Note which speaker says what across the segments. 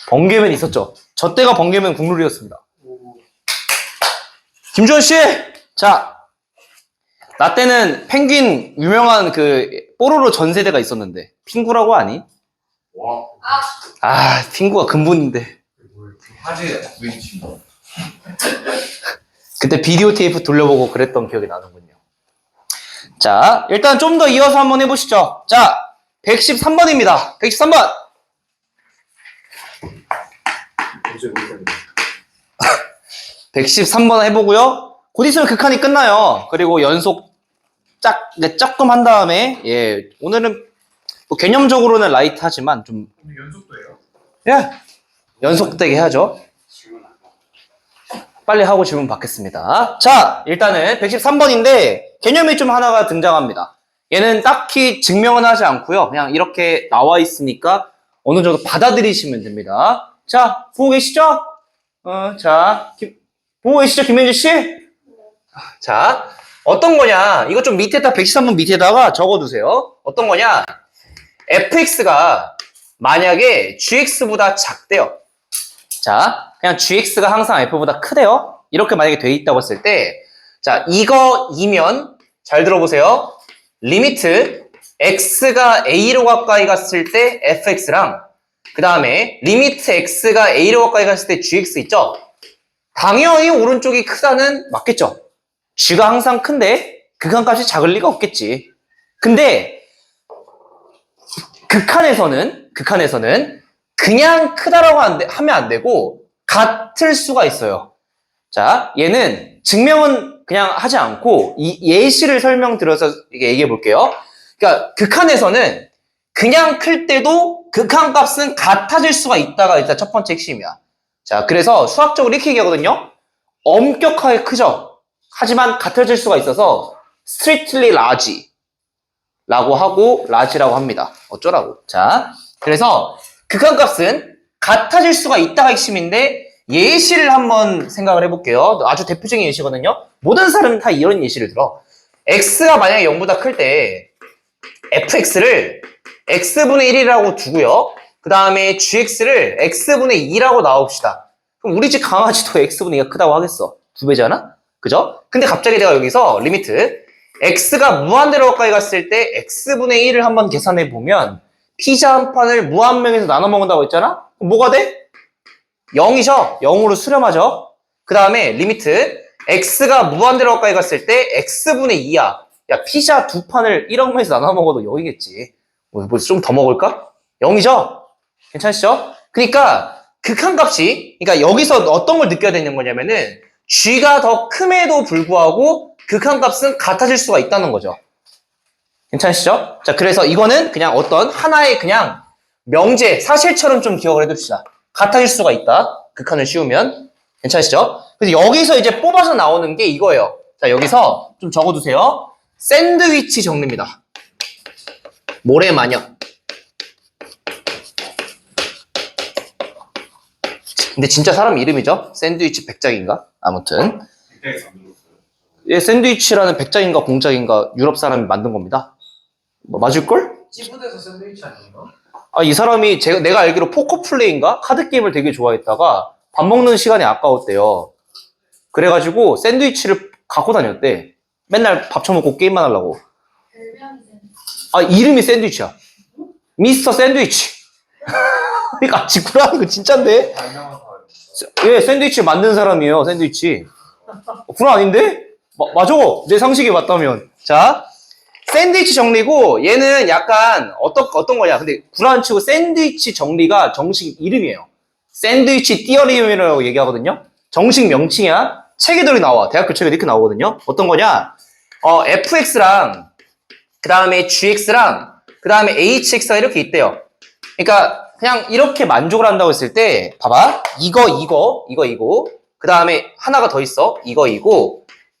Speaker 1: 번개맨 있었죠. 저 때가 번개맨 국룰이었습니다. 김주원 씨! 자, 나 때는 펭귄 유명한 그 뽀로로 전세대가 있었는데 핑구라고 아니?
Speaker 2: 와.
Speaker 1: 핑구가 근본인데.
Speaker 2: 화제 왠지.
Speaker 1: 그때 비디오 테이프 돌려보고 그랬던 기억이 나는군요. 자, 일단 좀 더 이어서 한번 해보시죠. 자, 113번입니다. 113번! 113번 해보고요. 곧 있으면 극한이 끝나요. 그리고 연속 조금 한 다음에, 예, 오늘은 뭐 개념적으로는 라이트하지만 좀.
Speaker 2: 연속도 해요?
Speaker 1: 예, 연속되게 해야죠. 빨리 하고 질문 받겠습니다. 자, 일단은 113번인데 개념이 좀 하나가 등장합니다. 얘는 딱히 증명은 하지 않고요. 그냥 이렇게 나와 있으니까 어느 정도 받아들이시면 됩니다. 자, 보고 계시죠? 보고 계시죠, 김현주 씨? 자, 어떤 거냐? 이거 좀 밑에다 113번 밑에다가 적어두세요. 어떤 거냐? fx가 만약에 gx보다 작대요. 자, 그냥 gx가 항상 f보다 크대요. 이렇게 만약에 돼 있다고 했을 때, 자, 이거이면 잘 들어보세요. 리미트 x가 a로 가까이 갔을 때 fx랑 그 다음에 리미트 x가 a로 가까이 갔을 때 gx 있죠? 당연히 오른쪽이 크다는 맞겠죠? g가 항상 큰데 극한값이 작을 리가 없겠지. 근데 극한에서는 그냥 크다라고 하면 안 되고 같을 수가 있어요. 자, 얘는 증명은 그냥 하지 않고 이 예시를 설명드려서 얘기해 볼게요. 그러니까 극한에서는 그냥 클 때도 극한값은 같아질 수가 있다가 일단 첫 번째 핵심이야. 자, 그래서 수학적으로 이렇게 얘기하거든요. 엄격하게 크죠. 하지만 같아질 수가 있어서 strictly large 라고 하고 large라고 합니다. 어쩌라고. 자, 그래서 극한값은 같아질 수가 있다가 핵심인데 예시를 한번 생각을 해볼게요. 아주 대표적인 예시거든요. 모든 사람은 다 이런 예시를 들어. x가 만약에 0보다 클 때 fx를 x분의 1이라고 두고요. 그 다음에 gx를 x분의 2라고 나옵시다. 그럼 우리 집 강아지도 x분의 2가 크다고 하겠어. 2배잖아? 그죠? 근데 갑자기 내가 여기서 리미트 x가 무한대로 가까이 갔을 때 x분의 1을 한번 계산해 보면 피자 한 판을 무한명에서 나눠 먹는다고 했잖아? 그럼 뭐가 돼? 0이죠? 0으로 수렴하죠? 그 다음에 리미트 x가 무한대로 가까이 갔을 때 x분의 2야. 야, 피자 두 판을 1억명에서 나눠 먹어도 0이겠지. 뭐 좀 더 먹을까? 0이죠? 괜찮으시죠? 그러니까 극한값이, 그러니까 여기서 어떤 걸 느껴야 되는 거냐면은 g가 더 큼에도 불구하고 극한값은 같아질 수가 있다는 거죠. 괜찮으시죠? 자, 그래서 이거는 그냥 어떤 하나의 그냥 명제, 사실처럼 좀 기억을 해둡시다. 같아질 수가 있다. 극한을 씌우면. 괜찮으시죠? 그래서 여기서 이제 뽑아서 나오는 게 이거예요. 자, 여기서 좀 적어두세요. 샌드위치 정리입니다. 모래마녀. 근데 진짜 사람 이름이죠? 샌드위치 백작인가? 아무튼. 예, 샌드위치라는 백작인가 공작인가 유럽 사람이 만든 겁니다. 뭐 맞을걸?
Speaker 2: 찌부대서 샌드위치 아닌가?
Speaker 1: 이 사람이 내가 알기로 포커 플레이인가? 카드 게임을 되게 좋아했다가 밥 먹는 시간이 아까웠대요. 그래가지고 샌드위치를 갖고 다녔대. 맨날 밥 처먹고 게임만 하려고. 이름이 샌드위치야. 미스터 샌드위치. 그러니까 지구라는 거 진짠데? 예, 샌드위치 만든 사람이에요. 샌드위치. 구라 아닌데? 맞아. 내 상식이 맞다면. 자, 샌드위치 정리고 얘는 약간 어떤 거냐. 근데 구라 안 치고 샌드위치 정리가 정식 이름이에요. 샌드위치 띠어리움이라고 얘기하거든요. 정식 명칭이야. 책에도 나와. 대학교 책에 이렇게 나오거든요. 어떤 거냐. fx랑 그 다음에 gx랑 그 다음에 hx가 이렇게 있대요. 그러니까 그냥 이렇게 만족을 한다고 했을 때 봐봐. 이거 그 다음에 하나가 더 있어. 이거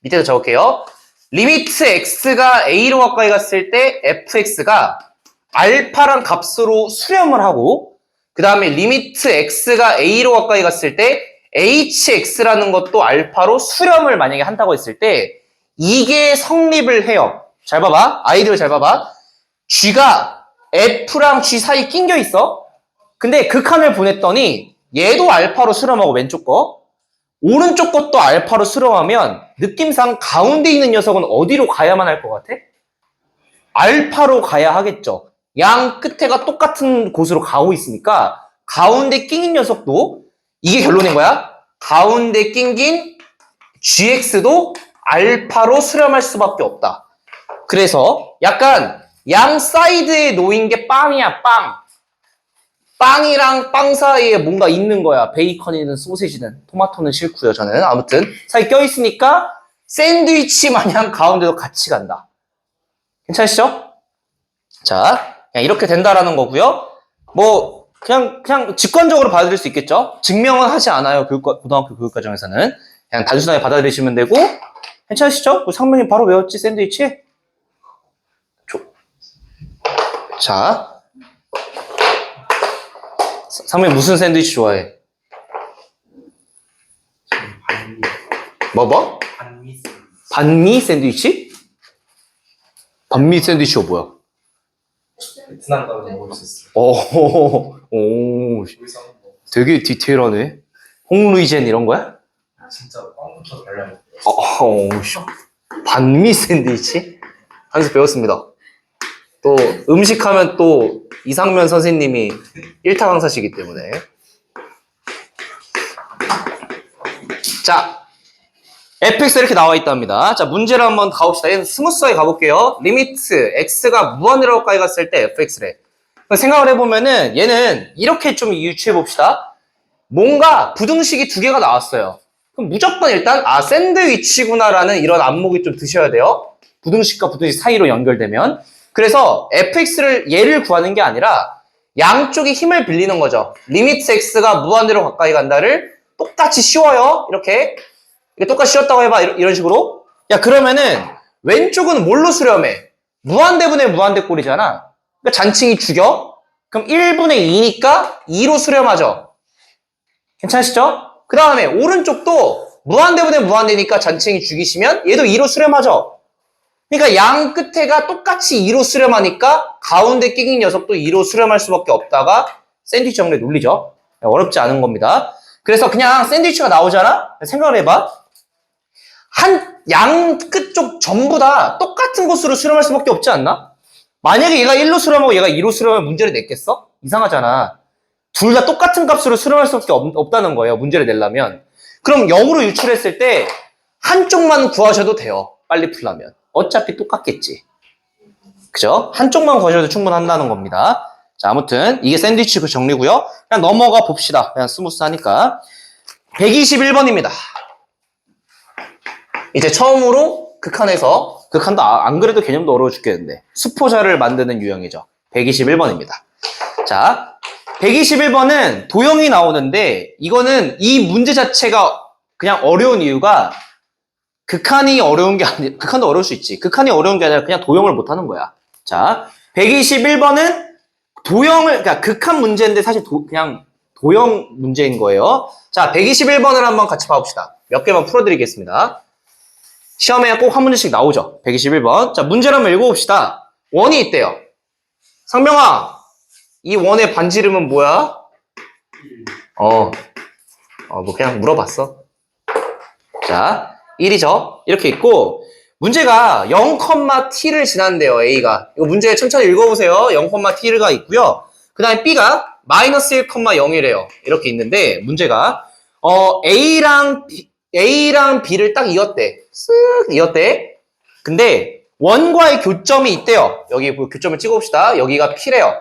Speaker 1: 밑에서 적을게요. 리미트 x가 a로 가까이 갔을 때 fx가 알파란 값으로 수렴을 하고 그 다음에 리미트 x가 a로 가까이 갔을 때 hx라는 것도 알파로 수렴을 만약에 한다고 했을 때 이게 성립을 해요. 잘 봐봐. 아이디어 잘 봐봐. g가 f랑 g 사이 낑겨 있어. 근데 극한을 보냈더니 얘도 알파로 수렴하고 왼쪽 거, 오른쪽 것도 알파로 수렴하면 느낌상 가운데 있는 녀석은 어디로 가야만 할 것 같아? 알파로 가야 하겠죠. 양 끝에가 똑같은 곳으로 가고 있으니까 가운데 낑긴 녀석도 이게 결론인 거야. 가운데 낑긴 GX도 알파로 수렴할 수밖에 없다. 그래서 약간 양 사이드에 놓인 게 빵이야, 빵. 빵이랑 빵 사이에 뭔가 있는 거야. 베이컨이든 소세지든 토마토는 싫고요. 저는 아무튼 사이 껴있으니까 샌드위치 마냥 가운데도 같이 간다. 괜찮으시죠? 자, 그냥 이렇게 된다라는 거고요. 뭐 그냥 직관적으로 받아들일 수 있겠죠. 증명은 하지 않아요. 고등학교 교육과정에서는 그냥 단순하게 받아들이시면 되고. 괜찮으시죠? 상민이 바로 외웠지, 샌드위치? 자, 상민이 무슨 샌드위치 좋아해? 뭐?
Speaker 2: 반미
Speaker 1: 반미 샌드위치? 반미 샌드위치가 뭐야?
Speaker 2: 베트남 가면 먹을 수 있어.
Speaker 1: 오,
Speaker 2: 여기서 뭐
Speaker 1: 되게 디테일하네. 홍루이젠 이런 거야?
Speaker 2: 진짜 빵부터 달라요.
Speaker 1: 반미 샌드위치? 항상 배웠습니다. 또 음식하면 또 이상면 선생님이 1타 강사시기 때문에. 자, fx가 이렇게 나와 있답니다. 자, 문제를 한번 가봅시다. 얘는 스무스하게 가볼게요. 리미트 x가 무한으로 가까이 갔을 때 fx래. 생각을 해보면은 얘는 이렇게 좀 유추해봅시다. 뭔가 부등식이 두 개가 나왔어요. 그럼 무조건 일단 샌드위치구나라는 이런 안목이 좀 드셔야 돼요. 부등식과 부등식 사이로 연결되면. 그래서 fx를 얘를 구하는 게 아니라 양쪽에 힘을 빌리는 거죠. 리미트 x가 무한대로 가까이 간다를 똑같이 씌워요. 이렇게 똑같이 씌웠다고 해봐. 이런 식으로. 야, 그러면은 왼쪽은 뭘로 수렴해? 무한대분의 무한대 꼴이잖아. 그러니까 잔칭이 죽여. 그럼 1분의 2니까 2로 수렴하죠. 괜찮으시죠? 그 다음에 오른쪽도 무한대분의 무한대니까 잔칭이 죽이시면 얘도 2로 수렴하죠. 그러니까 양 끝에가 똑같이 2로 수렴하니까 가운데 끼긴 녀석도 2로 수렴할 수밖에 없다가 샌드위치 정리에 눌리죠. 어렵지 않은 겁니다. 그래서 그냥 샌드위치가 나오잖아? 생각을 해봐. 양 끝쪽 전부 다 똑같은 곳으로 수렴할 수밖에 없지 않나? 만약에 얘가 1로 수렴하고 얘가 2로 수렴하면 문제를 냈겠어? 이상하잖아. 둘 다 똑같은 값으로 수렴할 수밖에 없다는 거예요. 문제를 내려면. 그럼 0으로 유출했을 때 한쪽만 구하셔도 돼요. 빨리 풀려면. 어차피 똑같겠지. 그죠? 한쪽만 구하셔도 충분한다는 겁니다. 자, 아무튼 이게 샌드위치 그 정리고요. 그냥 넘어가 봅시다. 그냥 스무스하니까. 121번입니다. 이제 처음으로 극한도 안 그래도 개념도 어려워 죽겠는데 수포자를 만드는 유형이죠. 121번입니다. 자, 121번은 도형이 나오는데 이거는 이 문제 자체가 그냥 어려운 이유가 극한이 어려운 게 아니, 극한도 어려울 수 있지. 극한이 어려운 게 아니라 그냥 도형을 못하는 거야. 자, 121번은 그러니까 극한 문제인데 사실 그냥 도형 문제인 거예요. 자, 121번을 한번 같이 봐봅시다. 몇 개만 풀어드리겠습니다. 시험에 꼭 한 문제씩 나오죠. 121번. 자, 문제를 한번 읽어봅시다. 원이 있대요. 상명아, 이 원의 반지름은 뭐야? 뭐 그냥 물어봤어. 자, 1이죠. 이렇게 있고, 문제가 0,t를 지난대요, A가. 이거 문제 천천히 읽어보세요. 0,t가 있고요. 그 다음에 B가 마이너스 1,0이래요. 이렇게 있는데, 문제가, A랑 B를 딱 이었대. 쓱 이었대. 근데, 원과의 교점이 있대요. 여기 교점을 찍어봅시다. 여기가 P래요.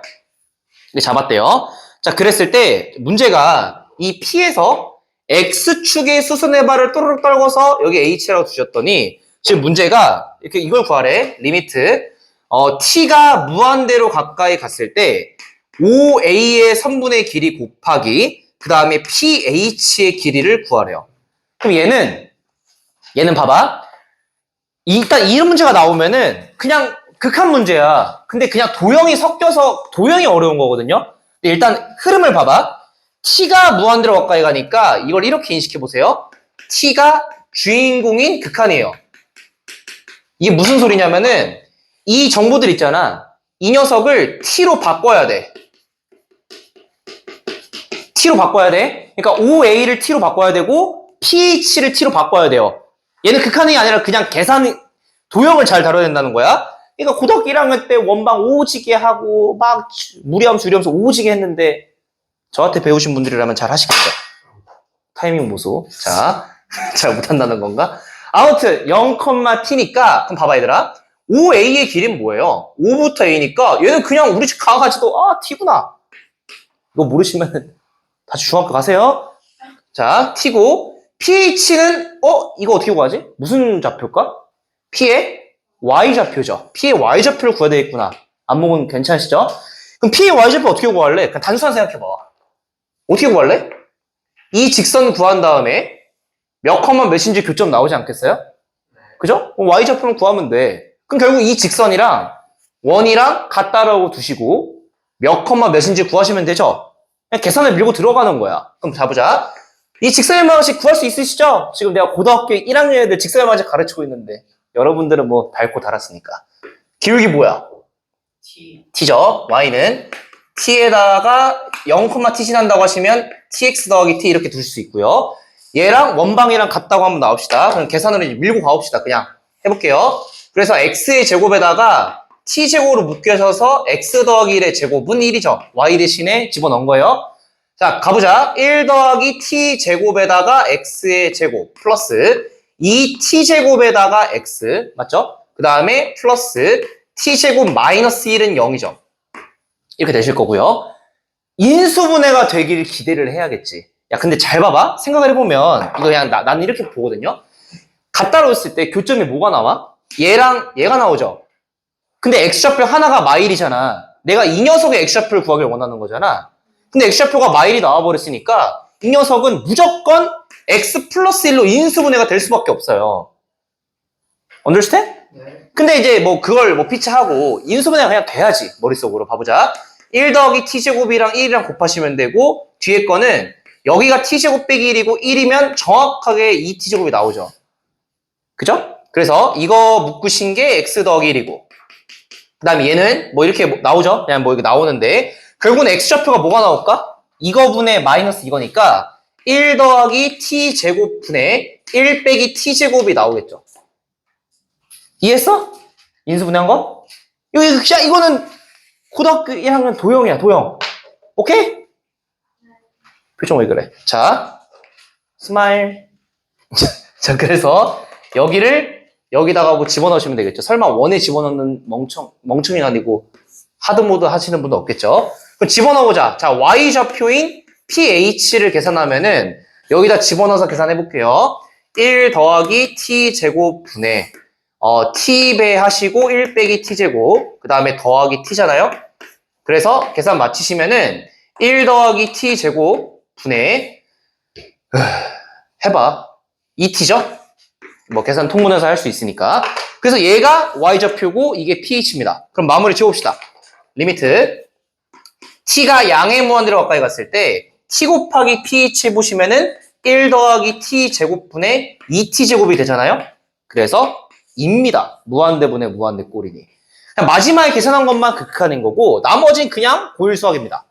Speaker 1: 잡았대요. 자, 그랬을 때, 문제가 이 P에서 X축의 수선의 발을 또르륵 떨궈서 여기 H라고 두셨더니 지금 문제가 이렇게 이걸 구하래. 리미트 T가 무한대로 가까이 갔을 때 OA의 선분의 길이 곱하기 그 다음에 PH의 길이를 구하래요. 그럼 얘는 봐봐. 일단 이런 문제가 나오면은 그냥 극한 문제야. 근데 그냥 도형이 섞여서 도형이 어려운 거거든요. 근데 일단 흐름을 봐봐. T가 무한대로 가까이 가니까 이걸 이렇게 인식해보세요. T가 주인공인 극한이에요. 이게 무슨 소리냐면은 이 정보들 있잖아. 이 녀석을 T로 바꿔야 돼. t로 바꿔야 돼. 그러니까 OA를 t로 바꿔야 되고 pH를 t로 바꿔야 돼요. 얘는 극한이 아니라 그냥 도형을 잘 다뤄야 된다는 거야. 그러니까 고등학교 1학년 때 원방 오지게 하고 막 무리함수 유리함수 오지게 했는데 저한테 배우신 분들이라면 잘 하시겠죠. 타이밍 보소. 자, 잘 못한다는 건가? 아무튼 0,t니까 그럼 봐봐 얘들아. OA의 길이는 뭐예요? 5부터 A니까 얘는 그냥 우리 집 강아지도 t구나. 이거 모르시면 다시 중학교 가세요. 자, t고 pH는 이거 어떻게 구하지? 무슨 좌표일까? p의 y좌표죠. p의 y좌표를 구해야 되겠구나. 안목은 괜찮으시죠? 그럼 p의 y좌표 어떻게 구할래? 그냥 단순한 생각해봐. 어떻게 구할래? 이 직선 구한 다음에 몇 컴마 몇인지 교점 나오지 않겠어요? 그죠? y좌표만 구하면 돼. 그럼 결국 이 직선이랑 원이랑 같다라고 두시고 몇 컴마 몇인지 구하시면 되죠? 그냥 계산을 밀고 들어가는 거야. 그럼 자보자. 이 직선의 방식 구할 수 있으시죠? 지금 내가 고등학교 1학년 애들 직선의 방식 가르치고 있는데 여러분들은 뭐 닳고 달았으니까. 기울기 뭐야? t죠. y는 t에다가 0,t 지난다고 하시면 tx 더하기 t 이렇게 두실 수 있고요. 얘랑 원방이랑 같다고 한번 나옵시다. 그럼 계산으로 이제 밀고 가봅시다. 그냥 해볼게요. 그래서 x의 제곱에다가 t제곱으로 묶여져서 x 더하기 1의 제곱은 1이죠. y 대신에 집어넣은 거예요. 자, 가보자. 1 더하기 t제곱에다가 x의 제곱 플러스 2t제곱에다가 x 맞죠? 그 다음에 플러스 t제곱 마이너스 1은 0이죠. 이렇게 되실 거고요. 인수분해가 되길 기대를 해야겠지. 야, 근데 잘 봐봐. 생각을 해보면 이거 그냥 나는 이렇게 보거든요. 같다로 했을 때 교점이 뭐가 나와? 얘랑 얘가 나오죠. 근데 x좌표 하나가 마일이잖아. 내가 이 녀석의 x좌표를 구하길 원하는 거잖아. 근데 x좌표가 마일이 나와버렸으니까 이 녀석은 무조건 x 플러스 1로 인수분해가 될 수밖에 없어요. understand?
Speaker 2: 네.
Speaker 1: 근데 이제 뭐 그걸 뭐 피치하고 인수분해가 그냥 돼야지. 머릿속으로 봐보자. 1 더하기 t제곱이랑 1이랑 곱하시면 되고 뒤에 거는 여기가 t제곱 빼기 1이고 1이면 정확하게 2t제곱이 나오죠. 그죠? 그래서 이거 묶으신 게 x 더하기 1이고 그 다음에 얘는 뭐 이렇게 나오죠? 그냥 뭐 이렇게 나오는데 결국은 x좌표가 뭐가 나올까? 이거분의 마이너스 이거니까 1 더하기 t제곱분의 1 빼기 t제곱이 나오겠죠. 이해했어? 인수분해한 거? 이거는 고등학교 1학년 도형이야, 도형. 오케이? 표정 왜 그래? 자, 스마일. 자, 그래서 여기다가 뭐 집어넣으시면 되겠죠. 설마 원에 집어넣는 멍청이가 아니고 하드모드 하시는 분도 없겠죠. 그럼 집어넣어보자. 자, y좌표인 pH를 계산하면은 여기다 집어넣어서 계산해볼게요. 1 더하기 t제곱분의 t배 하시고 1 빼기 t제곱 그 다음에 더하기 t잖아요. 그래서 계산 마치시면은 1 더하기 t제곱 분의 해봐 2t죠? 뭐 계산 통분해서 할 수 있으니까. 그래서 얘가 y좌표고 이게 pH입니다. 그럼 마무리 지워봅시다. 리미트 t가 양의 무한대로 가까이 갔을 때 t 곱하기 pH 보시면은 1 더하기 t제곱분의 2t제곱이 되잖아요. 그래서 입니다. 무한대분의 무한대 꼴이니. 마지막에 계산한 것만 극한인 거고 나머지는 그냥 고일수학입니다.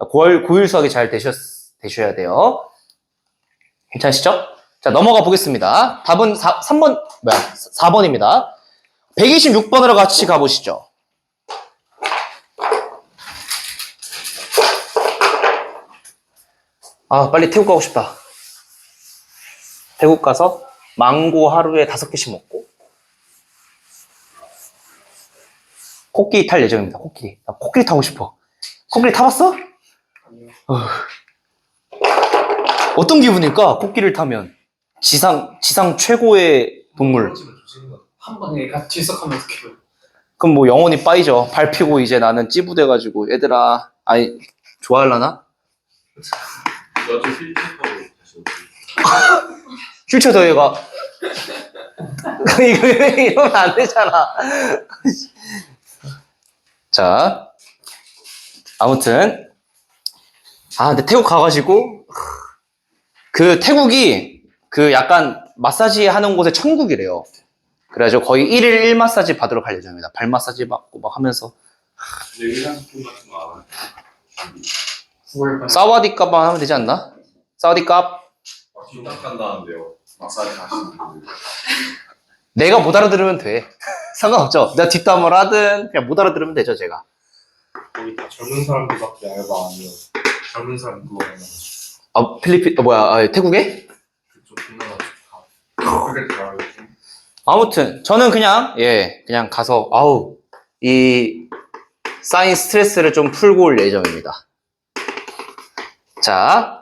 Speaker 1: 고일수학이 잘 되셔야 돼요. 괜찮으시죠? 자, 넘어가 보겠습니다. 답은 4번입니다. 126번으로 같이 가보시죠. 아, 빨리 태국 가고 싶다. 태국 가서 망고 하루에 5개씩 먹고 코끼리 탈 예정입니다. 코끼리. 나 코끼리 타고 싶어. 코끼리 타봤어? 어떤 기분일까? 코끼리를 타면 지상 최고의 동물.
Speaker 2: 한 번에 같이 출석하면 어떡해요?
Speaker 1: 그럼 뭐 영혼이 빠이죠. 발 피고 이제 나는 찌부돼가지고 얘들아 아니 좋아할라나?
Speaker 3: 나도 휠체어로 다시 오지.
Speaker 1: 휠체어 더해가 이러면 안 되잖아. 자, 아무튼 근데 태국 가가지고 그 태국이 그 약간 마사지 하는 곳에 천국이래요. 그래가지고 거의 1일 1마사지 받으러 갈 예정입니다. 발 마사지 받고 막 하면서
Speaker 3: 근데 의상품 같은 거 알아?
Speaker 2: 9월
Speaker 1: 사와디캅만 하면 되지 않나? 사와디캅.
Speaker 3: 뒷담 간다는데요. 마사지 하시는 분들.
Speaker 1: 내가 못 알아들으면 돼. 상관없죠. 내가 뒷담을 하든 그냥 못 알아들으면 되죠, 제가.
Speaker 4: 거기 다 젊은 사람들밖에 알바 아니면 젊은 사람 그거 하나
Speaker 1: 아, 필리핀, 태국에?
Speaker 3: 그쪽 동남아
Speaker 4: 그게 다 알고
Speaker 1: 아무튼 저는 그냥 그냥 가서 이 쌓인 스트레스를 좀 풀고 올 예정입니다. 자,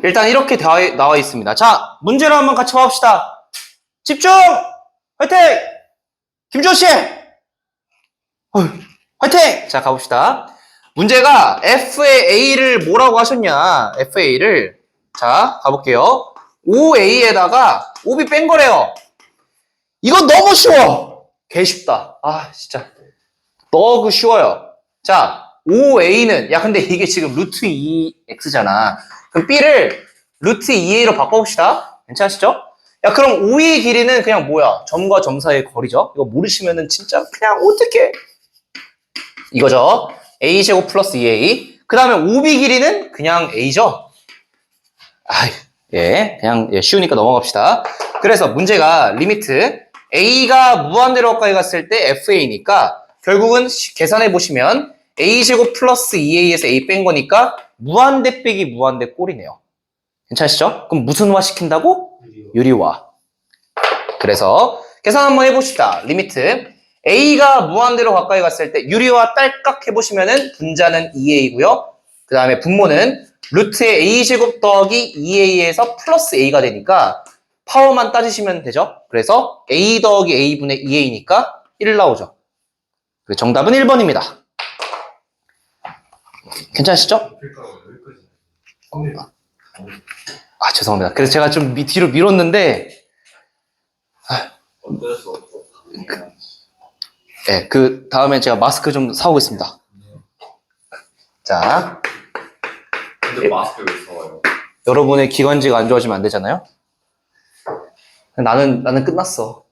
Speaker 1: 일단 이렇게 나와 있습니다. 자, 문제를 한번 같이 봐봅시다. 집중! 화이팅! 김주호 씨! 화이팅! 자, 가봅시다. 문제가 F의 A를 뭐라고 하셨냐? F의 A를. 자, 가볼게요. OA에다가 OB 뺀 거래요. 이거 너무 쉬워! 개 쉽다. 아, 진짜. 너무 쉬워요. 자, OA는, 야, 근데 이게 지금 루트 2x잖아. 그럼 B를 루트 2a로 바꿔봅시다. 괜찮으시죠? 야, 그럼 O의 길이는 그냥 뭐야? 점과 점 사이의 거리죠? 이거 모르시면은 진짜 그냥 어떻게 이거죠? a제곱 플러스 2a. 그 다음에 OB 길이는 그냥 a죠? 그냥 쉬우니까 넘어갑시다. 그래서 문제가 리미트 a가 무한대로 가까이 갔을 때 fa니까 결국은 계산해 보시면 a제곱 플러스 2a에서 a 뺀 거니까 무한대 빼기 무한대 꼴이네요. 괜찮으시죠? 그럼 무슨 화 시킨다고? 유리화. 그래서 계산 한번 해봅시다. 리미트 a가 무한대로 가까이 갔을 때 유리화 딸깍 해보시면은 분자는 2a고요. 그 다음에 분모는 루트의 a제곱 더하기 2a에서 플러스 a가 되니까 파워만 따지시면 되죠. 그래서 a 더하기 a분의 2a니까 1 나오죠. 그래서 정답은 1번입니다. 괜찮으시죠? 죄송합니다. 그래서 제가 좀 뒤로 밀었는데
Speaker 3: 어쩔 수 없어.
Speaker 1: 그 다음에 제가 마스크 좀 사오겠습니다. 자,
Speaker 3: 근데 마스크 왜 써요?
Speaker 1: 여러분의 기관지가 안 좋아지면 안 되잖아요. 나는 끝났어.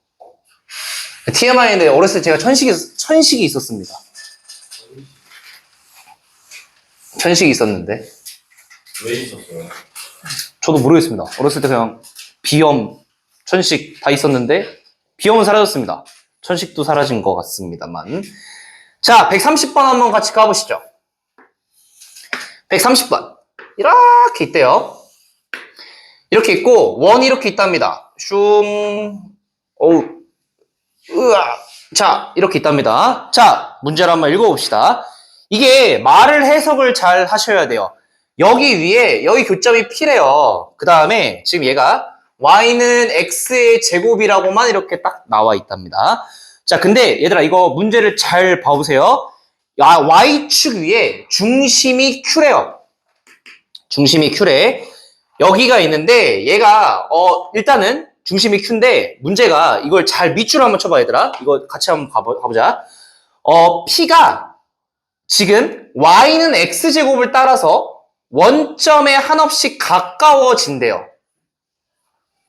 Speaker 1: TMI인데 어렸을 때 제가 천식이 있었습니다. 천식이 있었는데
Speaker 3: 왜 있었어요?
Speaker 1: 저도 모르겠습니다. 어렸을 때 그냥 비염, 천식 다 있었는데 비염은 사라졌습니다. 천식도 사라진 것 같습니다만. 자, 130번 한번 같이 가보시죠. 130번 이렇게 있대요. 이렇게 있고 원이 이렇게 있답니다. 자, 이렇게 있답니다. 자, 문제를 한번 읽어봅시다. 이게 말을 해석을 잘 하셔야 돼요. 여기 위에 여기 교점이 P래요. 그 다음에 지금 얘가 y는 x의 제곱이라고만 이렇게 딱 나와 있답니다. 자, 근데 얘들아 이거 문제를 잘 봐보세요. y축 위에 중심이 Q래요. 중심이 Q래. 여기가 있는데 얘가 일단은 중심이 Q인데 문제가 이걸 잘 밑줄을 한번 쳐봐 얘들아. 이거 같이 한번 가보자. P가 지금 y는 x제곱을 따라서 원점에 한없이 가까워진대요.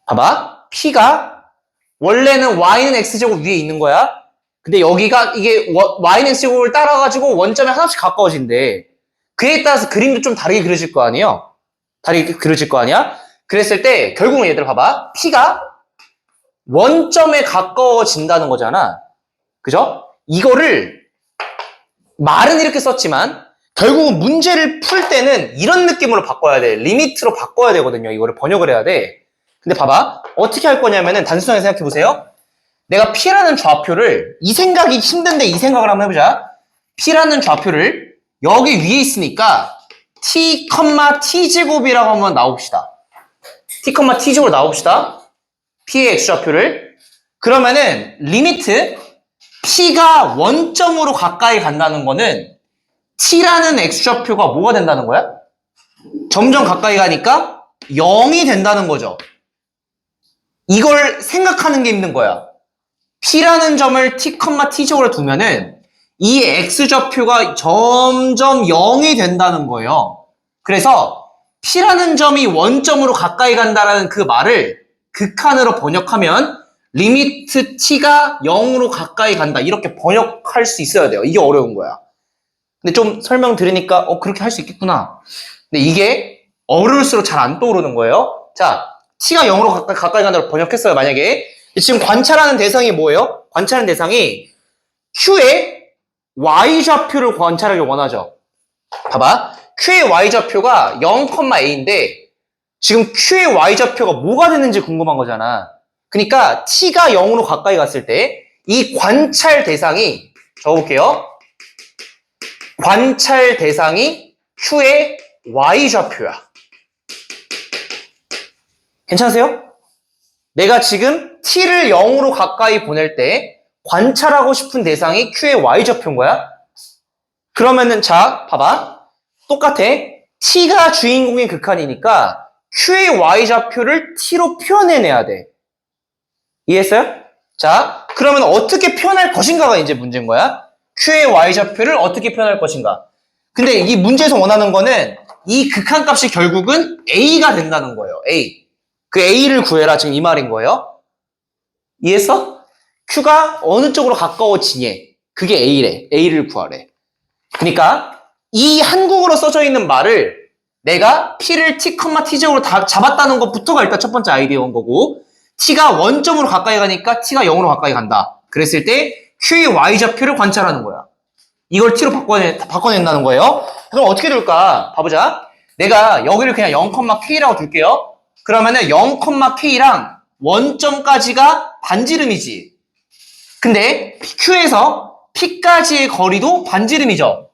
Speaker 1: 봐봐. P가 원래는 y는 x제곱 위에 있는 거야. 근데 여기가 이게 y는 x제곱을 따라가지고 원점에 한없이 가까워진대. 그에 따라서 그림도 좀 다르게 그려질 거 아니에요? 다르게 그려질 거 아니야? 그랬을 때 결국은 얘들 봐봐. P가 원점에 가까워진다는 거잖아. 그죠? 이거를 말은 이렇게 썼지만 결국은 문제를 풀 때는 이런 느낌으로 바꿔야 돼. 리미트로 바꿔야 되거든요. 이거를 번역을 해야 돼. 근데 봐봐. 어떻게 할 거냐면은 단순하게 생각해 보세요. 내가 P라는 좌표를 이 생각이 힘든데 이 생각을 한번 해보자. P라는 좌표를 여기 위에 있으니까 T, T제곱이라고 한번 나옵시다. T, T제곱으로 나옵시다. P의 X좌표를. 그러면은 리미트 P가 원점으로 가까이 간다는 거는 T라는 X좌표가 뭐가 된다는 거야? 점점 가까이 가니까 0이 된다는 거죠. 이걸 생각하는 게 힘든 거야. P라는 점을 T, T제곱으로 두면은 이 X좌표가 점점 0이 된다는 거예요. 그래서 P라는 점이 원점으로 가까이 간다는 그 말을 극한으로 번역하면 리미트 T가 0으로 가까이 간다. 이렇게 번역할 수 있어야 돼요. 이게 어려운 거야. 근데 좀 설명 들으니까 그렇게 할 수 있겠구나. 근데 이게 어려울수록 잘 안 떠오르는 거예요. 자, t가 0으로 가까이 간다고 번역했어요. 만약에 지금 관찰하는 대상이 뭐예요? 관찰하는 대상이 q의 y좌표를 관찰하길 원하죠. 봐봐. q의 y좌표가 0,a인데 지금 q의 y좌표가 뭐가 됐는지 궁금한 거잖아. 그러니까 t가 0으로 가까이 갔을 때 이 관찰 대상이 적어볼게요. 관찰 대상이 q의 y좌표야. 괜찮으세요? 내가 지금 t를 0으로 가까이 보낼 때 관찰하고 싶은 대상이 q의 y좌표인 거야. 그러면은 자, 봐봐. 똑같아. t가 주인공인 극한이니까 q의 y좌표를 t로 표현해내야 돼. 이해했어요? 자, 그러면 어떻게 표현할 것인가가 이제 문제인 거야. q의 y좌표를 어떻게 표현할 것인가. 근데 이 문제에서 원하는 거는 이 극한값이 결국은 a가 된다는 거예요. a. 그 a를 구해라 지금 이 말인 거예요. 이해했어? q가 어느 쪽으로 가까워지니 그게 a래. a를 구하래. 그러니까 이 한국어로 써져 있는 말을 내가 p를 t, t제곱으로 다 잡았다는 것부터가 일단 첫 번째 아이디어인 거고 t가 원점으로 가까이 가니까 t가 0으로 가까이 간다. 그랬을 때 q의 y좌표를 관찰하는 거야. 이걸 t로 바꿔낸다는 거예요. 그럼 어떻게 될까? 봐보자. 내가 여기를 그냥 0,k라고 둘게요. 그러면은 0,k랑 원점까지가 반지름이지. 근데 q에서 p까지의 거리도 반지름이죠.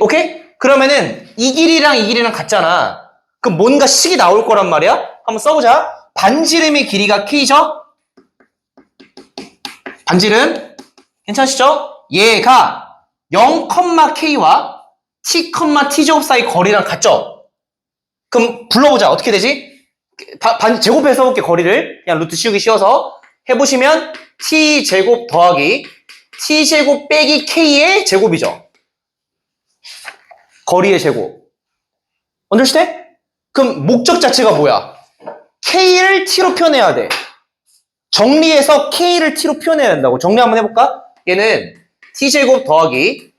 Speaker 1: 오케이? 그러면은 이 길이랑 같잖아. 그럼 뭔가 식이 나올 거란 말이야? 한번 써보자. 반지름의 길이가 k죠? 반지름 괜찮으시죠? 얘가 0,k와 t, t제곱 사이 거리랑 같죠? 그럼 불러보자. 어떻게 되지? 제곱해서 해볼게. 거리를 그냥 루트 씌우기 쉬워서 해보시면 t제곱 더하기 t제곱 빼기 k의 제곱이죠. 거리의 제곱. understand? 그럼 목적 자체가 뭐야? k를 t로 표현해야 돼. 정리해서 k를 t로 표현해야 된다고. 정리 한번 해볼까? 얘는 t제곱 더하기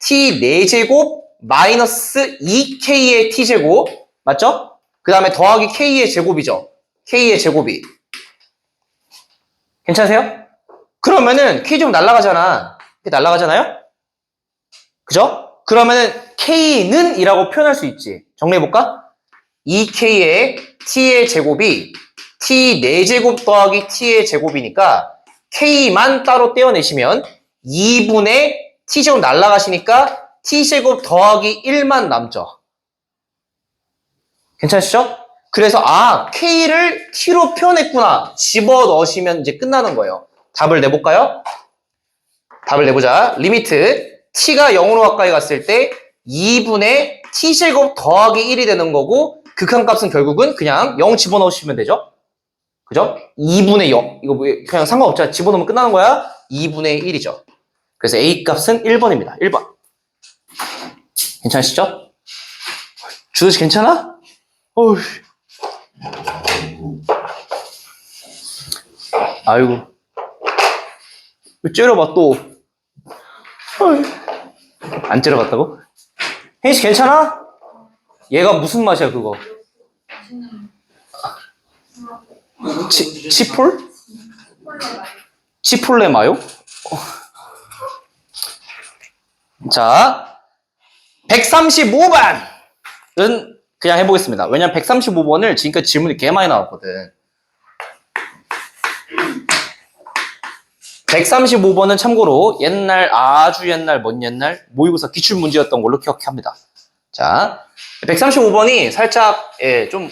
Speaker 1: t 4제곱 마이너스 2k의 t제곱 맞죠? 그 다음에 더하기 k의 제곱이죠. k의 제곱이. 괜찮으세요? 그러면은 k 좀 날아가잖아. 날아가잖아요? 그죠? 그러면은 k는 이라고 표현할 수 있지. 정리해볼까? 2k의 t의 제곱이 t 4제곱 더하기 t의 제곱이니까 k만 따로 떼어내시면 2분의 t제곱 날라가시니까 t제곱 더하기 1만 남죠. 괜찮으시죠? 그래서 k를 t로 표현했구나 집어넣으시면 이제 끝나는 거예요. 답을 내볼까요? 답을 내보자. 리미트 t가 0으로 가까이 갔을 때 2분의 t제곱 더하기 1이 되는 거고 극한값은 결국은 그냥 0 집어넣으시면 되죠? 그죠? 2분의 0. 이거 뭐 그냥 상관없잖아. 집어넣으면 끝나는 거야. 2분의 1이죠. 그래서 A 값은 1번입니다. 1번. 괜찮으시죠? 주도씨 괜찮아? 어휴. 아이고. 왜 째려봐 또. 어휴. 안 째려봤다고? 혜인씨 괜찮아? 얘가 무슨 맛이야 그거? 치폴? 치폴레 마요? 자, 135번은 그냥 해보겠습니다. 왜냐면 135번을 지금까지 질문이 개 많이 나왔거든. 135번은 참고로 옛날, 아주 옛날, 먼 옛날 모의고사 기출문제였던 걸로 기억합니다. 자, 135번이 살짝 좀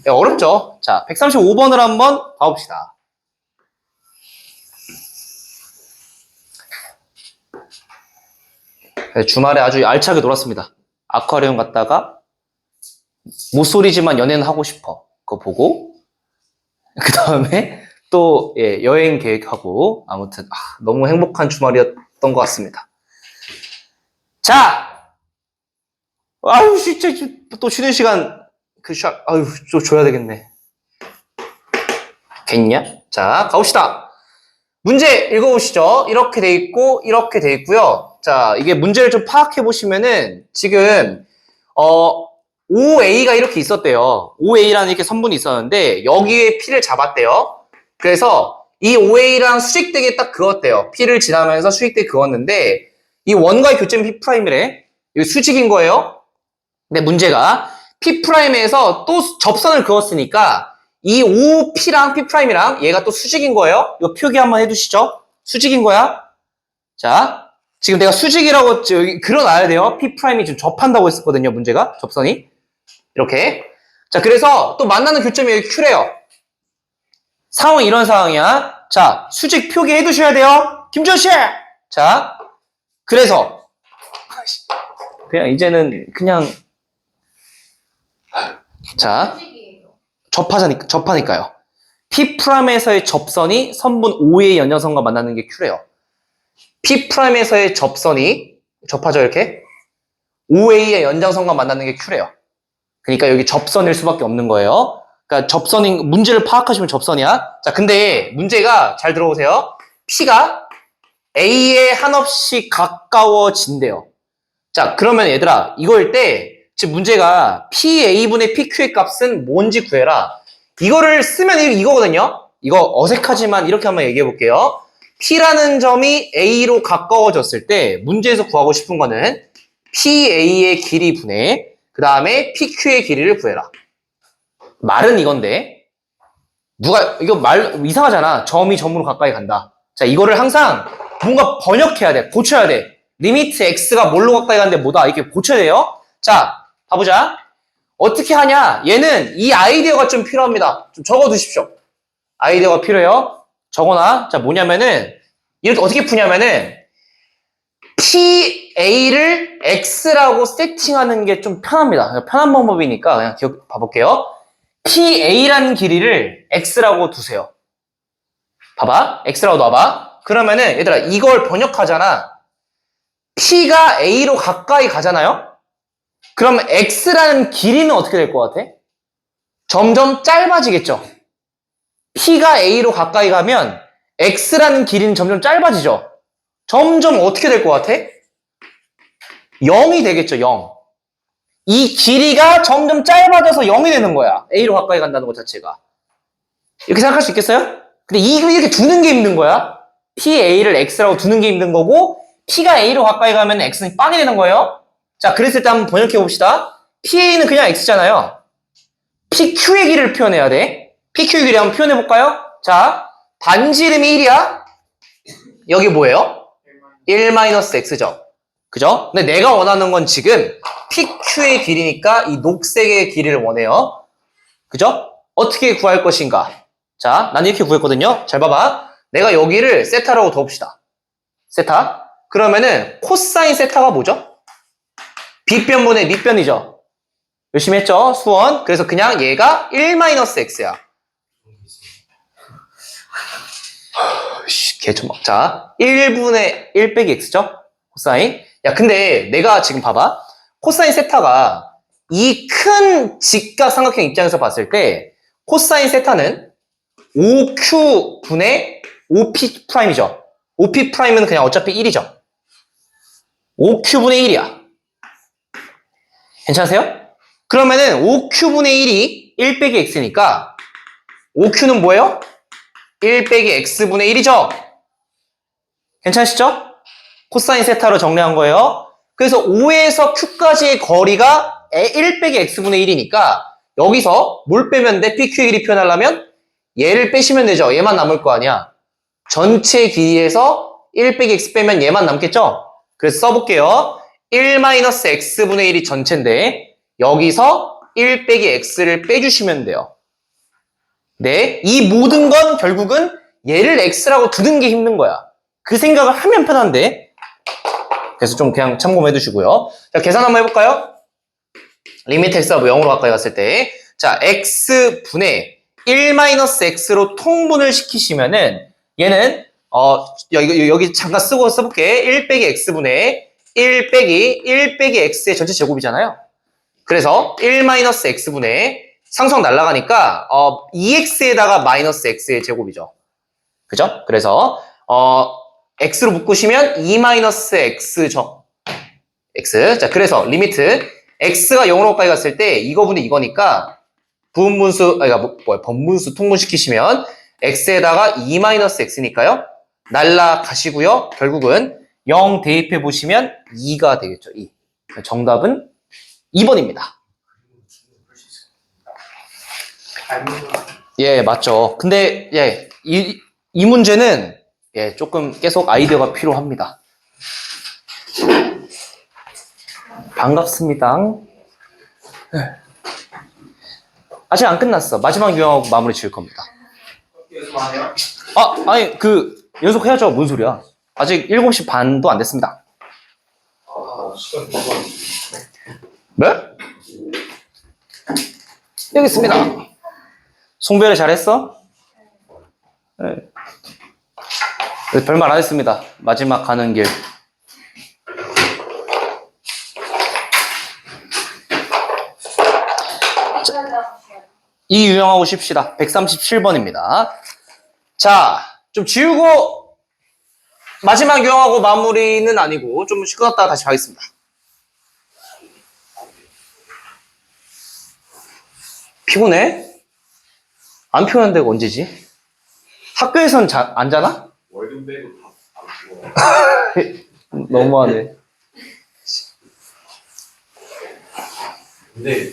Speaker 1: 어렵죠? 자, 135번을 한번 봐봅시다. 주말에 아주 알차게 놀았습니다. 아쿠아리움 갔다가 모쏠이지만 연애는 하고 싶어. 그거 보고 그 다음에 또 여행 계획하고 아무튼 너무 행복한 주말이었던 것 같습니다. 자, 아유 진짜 또 쉬는 시간 좀 줘야 되겠네. 겠냐? 자, 가봅시다. 문제 읽어보시죠. 이렇게 돼 있고 이렇게 돼 있고요. 자, 이게 문제를 좀 파악해 보시면은 지금 5A가 이렇게 있었대요. 5A라는 이렇게 선분이 있었는데 여기에 P를 잡았대요. 그래서 이 5A랑 수직되게 딱 그었대요. P를 지나면서 수직되게 그었는데 이 원과의 교점이 P'이래. 이거 수직인 거예요. 근데 문제가 P'에서 또 접선을 그었으니까 이 5P랑 P'이랑 얘가 또 수직인 거예요. 이거 표기 한번 해두시죠. 수직인 거야. 자, 지금 내가 수직이라고 여기 그려놔야 돼요. P'이 지금 접한다고 했었거든요. 문제가. 접선이. 이렇게. 자, 그래서 또 만나는 교점이 여기 Q래요. 상황이 이런 상황이야. 자, 수직 표기해 두셔야 돼요. 김주현 씨! 자, 그래서 그냥 이제는 그냥 자, 접하니까요. P'에서의 접선이 선분 O의 연장선과 만나는 게 Q래요. P'에서의 접선이 접하죠, 이렇게. OA의 연장선과 만나는 게 Q래요. 그러니까 여기 접선일 수밖에 없는 거예요. 그러니까 접선인, 문제를 파악하시면 접선이야. 자, 근데 문제가 잘 들어보세요. P가 A에 한없이 가까워진대요. 자, 그러면 얘들아, 이거일 때, 지금 문제가 PA분의 PQ의 값은 뭔지 구해라. 이거를 쓰면 이거거든요. 이거 어색하지만 이렇게 한번 얘기해 볼게요. P라는 점이 A로 가까워졌을 때 문제에서 구하고 싶은 거는 PA의 길이 분의 그 다음에 PQ의 길이를 구해라. 말은 이건데 이거 말 이상하잖아. 점이 점으로 가까이 간다. 자, 이거를 항상 뭔가 번역해야 돼. 고쳐야 돼. 리미트 X가 뭘로 가까이 가는데 뭐다. 이렇게 고쳐야 돼요. 자, 가보자. 어떻게 하냐? 얘는 이 아이디어가 좀 필요합니다. 좀 적어두십시오. 아이디어가 필요해요. 적어놔. 자, 뭐냐면은 이렇게 어떻게 푸냐면은 PA를 X라고 세팅하는 게 좀 편합니다. 편한 방법이니까 그냥 봐볼게요. PA라는 길이를 X라고 두세요. 봐봐. X라고 놔봐. 그러면은 얘들아 이걸 번역하잖아. P가 A로 가까이 가잖아요? 그럼 X라는 길이는 어떻게 될 것 같아? 점점 짧아지겠죠? P가 A로 가까이 가면 X라는 길이는 점점 짧아지죠? 점점 어떻게 될 것 같아? 0이 되겠죠, 0. 이 길이가 점점 짧아져서 0이 되는 거야. A로 가까이 간다는 것 자체가. 이렇게 생각할 수 있겠어요? 근데 이렇게 두는 게 힘든 거야. PA를 X라고 두는 게 힘든 거고 P가 A로 가까이 가면 X는 빵이 되는 거예요. 자, 그랬을 때 한번 번역해 봅시다. PA는 그냥 X잖아요. PQ의 길이를 표현해야 돼. PQ의 길이 한번 표현해 볼까요? 자, 반지 이름이 1이야. 여기 뭐예요? 1-X죠. 그죠? 근데 내가 원하는 건 지금 PQ의 길이니까 이 녹색의 길이를 원해요. 그죠? 어떻게 구할 것인가? 자, 난 이렇게 구했거든요. 잘 봐봐. 내가 여기를 세타라고 둬봅시다. 세타. 그러면은 코사인 세타가 뭐죠? 빗변분의 밑변이죠. 열심히 했죠? 수원. 그래서 그냥 얘가 1-X야. 개초막. 자, 1분의 1 빼기 X죠? 코사인. 야, 근데 내가 지금 봐봐. 코사인 세타가 이 큰 직각 삼각형 입장에서 봤을 때 코사인 세타는 5Q분의 5P'이죠. 5P'은 그냥 어차피 1이죠. 5Q분의 1이야. 괜찮으세요? 그러면은 5Q분의 1이 1 빼기 X니까 5Q는 뭐예요? 1 빼기 X분의 1이죠? 괜찮으시죠? 코사인 세타로 정리한 거예요. 그래서 5에서 Q까지의 거리가 1 빼기 X분의 1이니까 여기서 뭘 빼면 돼? PQ의 길이 표현하려면 얘를 빼시면 되죠. 얘만 남을 거 아니야. 전체 길이에서 1 빼기 X 빼면 얘만 남겠죠? 그래서 써볼게요. 1-X분의 1이 전체인데 여기서 1 빼기 X를 빼주시면 돼요. 네, 이 모든 건 결국은 얘를 X라고 두는 게 힘든 거야. 그 생각을 하면 편한데 그래서 좀 그냥 참고해 두시고요. 자, 계산 한번 해볼까요? 리미트 X가 0으로 가까이 갔을 때 자, X분의 1-X로 통분을 시키시면은 얘는 여기 잠깐 써볼게. 1 빼기 X분의 1 빼기 X의 전체 제곱이잖아요. 그래서 1-X분의 상수항 날라가니까 2X에다가 마이너스 X의 제곱이죠. 그죠? 그래서 x로 묶으시면 2-x 정 x. 자, 그래서 리미트 x가 0으로 가까이 갔을 때 이거분이 이거니까 부분분수, 번분수 통분시키시면 x에다가 2-x니까요. 날라가시고요. 결국은 0 대입해 보시면 2가 되겠죠. 2. 정답은 2번입니다. 예, 맞죠. 근데 예, 이 문제는 예, 조금 계속 아이디어가 필요합니다. 반갑습니다. 아직 안 끝났어. 마지막 유형하고 마무리 지을 겁니다.
Speaker 2: 연습하네요.
Speaker 1: 아니 연속해야죠. 뭔 소리야. 아직 7시 반도 안 됐습니다.
Speaker 4: 시간 너무 안
Speaker 1: 네? 여기 있습니다. 송별을 잘했어? 네. 별말 안 했습니다. 마지막 가는 길. 이 유형하고 쉽시다. 137번입니다. 자, 좀 지우고 마지막 유형하고 마무리는 아니고 좀 쉬고 갔다가 다시 가겠습니다. 피곤해? 안 피곤한 데가 언제지? 학교에선 안 자나?
Speaker 3: 월등배도 다안 죽어.
Speaker 1: 너무하네.
Speaker 3: 근데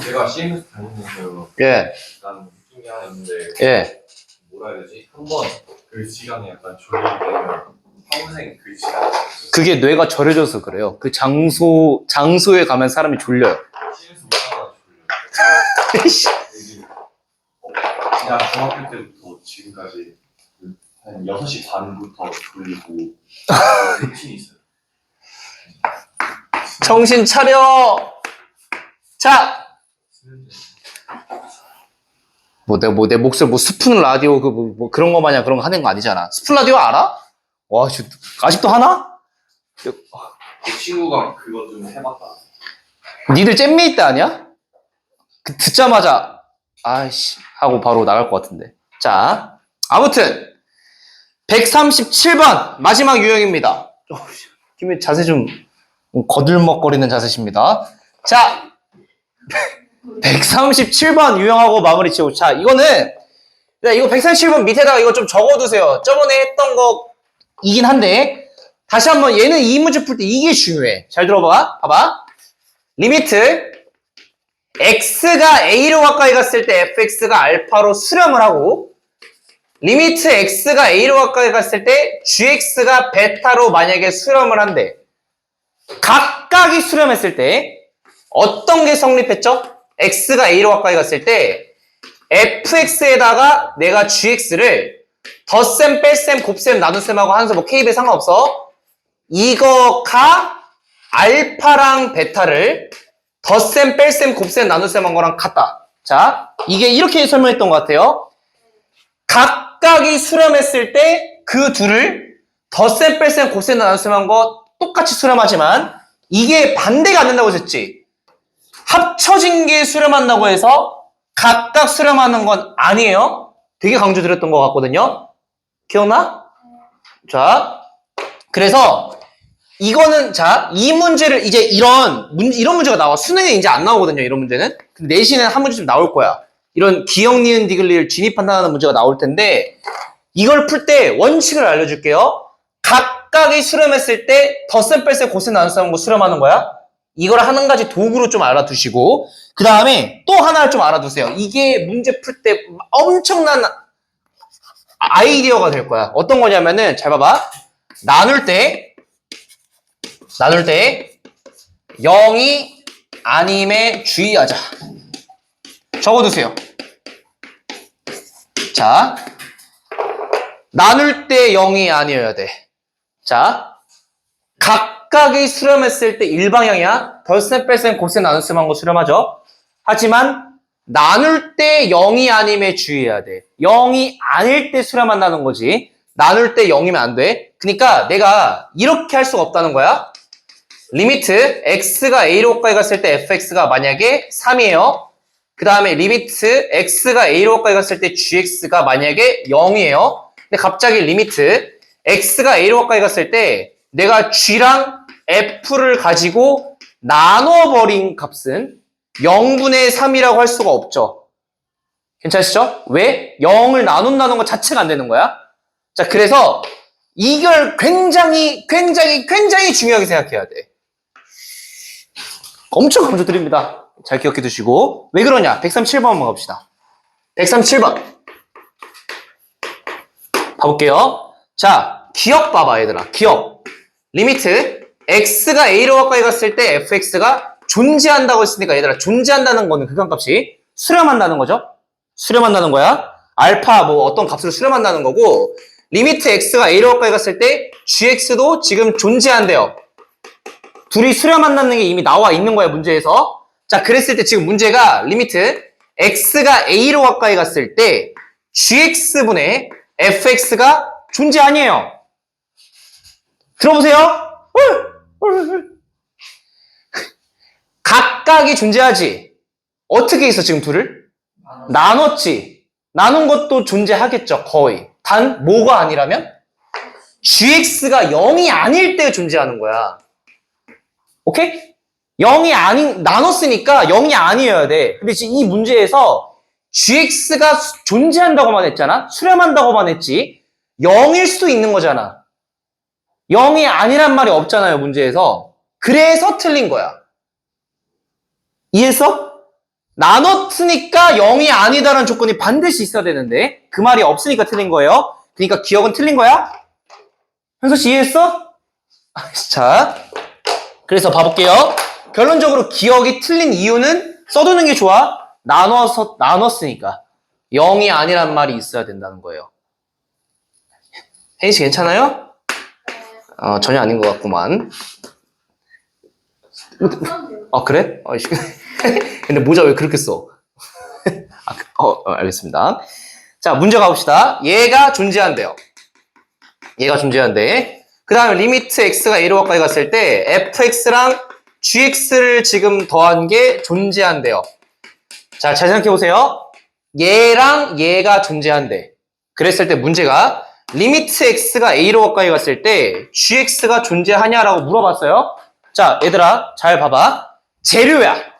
Speaker 3: 제가 CMS 다니면서
Speaker 1: 예,
Speaker 3: 일단 웃긴 게 하나 있는데
Speaker 1: 예.
Speaker 3: 뭐라 해야 되지? 한번 그 시간에 약간 졸리게 되면 평생 그 시간에
Speaker 1: 그게 뇌가 절여져서 그래요. 그 장소에 가면 사람이 졸려요.
Speaker 3: CMS 못하다 졸려. 되게 그냥 중학교 때부터 지금까지 한 6시 반부터 졸리고 루틴이 있어요.
Speaker 1: 정신 차려! 자! 내 목소리 스푼 라디오 그런 거 마냥 그런 거 하는 거 아니잖아. 스푼 라디오 알아? 와, 아직도 하나?
Speaker 3: 제 친구가 그거 좀 해봤다.
Speaker 1: 니들 잼메이트 아니야? 듣자마자 아이씨 하고 바로 나갈 것 같은데. 자, 아무튼 137번 마지막 유형입니다. 김에 자세 좀 거들먹거리는 자세십니다. 자, 137번 유형하고 마무리 지고. 자, 이거는 이거 137번 밑에다가 이거 좀 적어두세요. 저번에 했던 거이긴 한데 다시 한번 얘는 이 문제 풀 때 이게 중요해. 잘 들어봐. 봐봐. 리미트 x가 a로 가까이 갔을 때 fx가 알파로 수렴을 하고 리미트 x가 a로 가까이 갔을 때 gx가 베타로 만약에 수렴을 한대. 각각이 수렴했을 때 어떤 게 성립했죠? x가 a로 가까이 갔을 때 fx에다가 내가 gx를 덧셈, 뺄셈, 곱셈, 나눗셈하고 하면서 뭐 k배 상관없어. 이거가 알파랑 베타를 덧셈, 뺄셈, 곱셈, 나눗셈 한 거랑 같다. 자, 이게 이렇게 설명했던 것 같아요. 각각이 수렴했을 때 그 둘을 덧셈, 뺄셈, 곱셈, 나눗셈 한 거 똑같이 수렴하지만 이게 반대가 안 된다고 했지. 합쳐진 게 수렴한다고 해서 각각 수렴하는 건 아니에요. 되게 강조드렸던 것 같거든요. 기억나? 자, 그래서 이거는 자, 이 문제를 이제 이런 문제가 나와. 수능에 이제 안 나오거든요. 이런 문제는. 근데 내신에 한 문제쯤 나올 거야. 이런 기억, 니은, 디귿을 진입 판단하는 문제가 나올 텐데 이걸 풀 때 원칙을 알려줄게요. 각각이 수렴했을 때 덧셈, 뺄셈, 곱셈, 나눗셈 거 수렴하는 거야. 이걸 한 가지 도구로 좀 알아두시고 그 다음에 또 하나를 좀 알아두세요. 이게 문제 풀 때 엄청난 아이디어가 될 거야. 어떤 거냐면은 잘 봐봐. 나눌 때 0이 아님에 주의하자. 적어두세요. 자, 나눌 때 0이 아니어야 돼. 자, 각각이 수렴했을 때 일방향이야. 덧셈, 뺄셈, 곱셈, 나눗셈 한 거 수렴하죠. 하지만 나눌 때 0이 아님에 주의해야 돼. 0이 아닐 때 수렴한다는 거지. 나눌 때 0이면 안 돼. 그러니까 내가 이렇게 할 수가 없다는 거야. 리미트 x가 a로 가까이 갔을 때 fx가 만약에 3이에요. 그 다음에 리미트 x가 a로 가까이 갔을 때 gx가 만약에 0이에요. 근데 갑자기 리미트 x가 a로 가까이 갔을 때 내가 g랑 f를 가지고 나눠버린 값은 0분의 3이라고 할 수가 없죠. 괜찮으시죠? 왜? 0을 나눈다는 것 자체가 안 되는 거야. 자, 그래서 이걸 굉장히 중요하게 생각해야 돼. 엄청 강조드립니다. 잘 기억해 두시고. 왜 그러냐? 137번 한번 갑시다. 137번. 봐볼게요. 자, 기억 봐봐, 얘들아. 기억. 리미트 x가 a로 가까이 갔을 때 fx가 존재한다고 했으니까 얘들아, 존재한다는 거는 극한값이 수렴한다는 거죠. 수렴한다는 거야. 알파 뭐 어떤 값으로 수렴한다는 거고, 리미트 x가 a로 가까이 갔을 때 gx도 지금 존재한대요. 둘이 수렴한다는 게 이미 나와 있는 거야, 문제에서. 자, 그랬을 때 지금 문제가 리미트 x가 a로 가까이 갔을 때 gx분의 fx가 존재 아니에요. 들어보세요. 각각이 존재하지. 어떻게 있어, 지금 둘을? 나눴지. 나눈 것도 존재하겠죠, 거의. 단, 뭐가 아니라면? gx가 0이 아닐 때 존재하는 거야. 오케이? 0이 나눴으니까 0이 아니어야 돼. 근데 지금 이 문제에서 gx가 존재한다고만 했잖아? 수렴한다고만 했지. 0일 수도 있는 거잖아. 0이 아니란 말이 없잖아요, 문제에서. 그래서 틀린 거야. 이해했어? 나눴으니까 0이 아니다라는 조건이 반드시 있어야 되는데 그 말이 없으니까 틀린 거예요. 그러니까 기억은 틀린 거야? 현서씨 이해했어? 자, 그래서 봐볼게요. 결론적으로 기억이 틀린 이유는 써두는 게 좋아. 나눴으니까 0이 아니란 말이 있어야 된다는 거예요. 혜인씨 괜찮아요? 전혀 아닌 것 같구만. 그래? 근데 모자 왜 그렇게 써? 알겠습니다. 자, 문제 가봅시다. 얘가 존재한대요. 얘가 존재한대. 그 다음에 리미트 x가 a로 가까이 갔을 때 fx랑 gx를 지금 더한 게 존재한대요. 자, 잘 생각해보세요. 얘랑 얘가 존재한대. 그랬을 때 문제가 리미트 x가 a로 가까이 갔을 때 gx가 존재하냐라고 물어봤어요. 자, 얘들아 잘 봐봐. 재료야.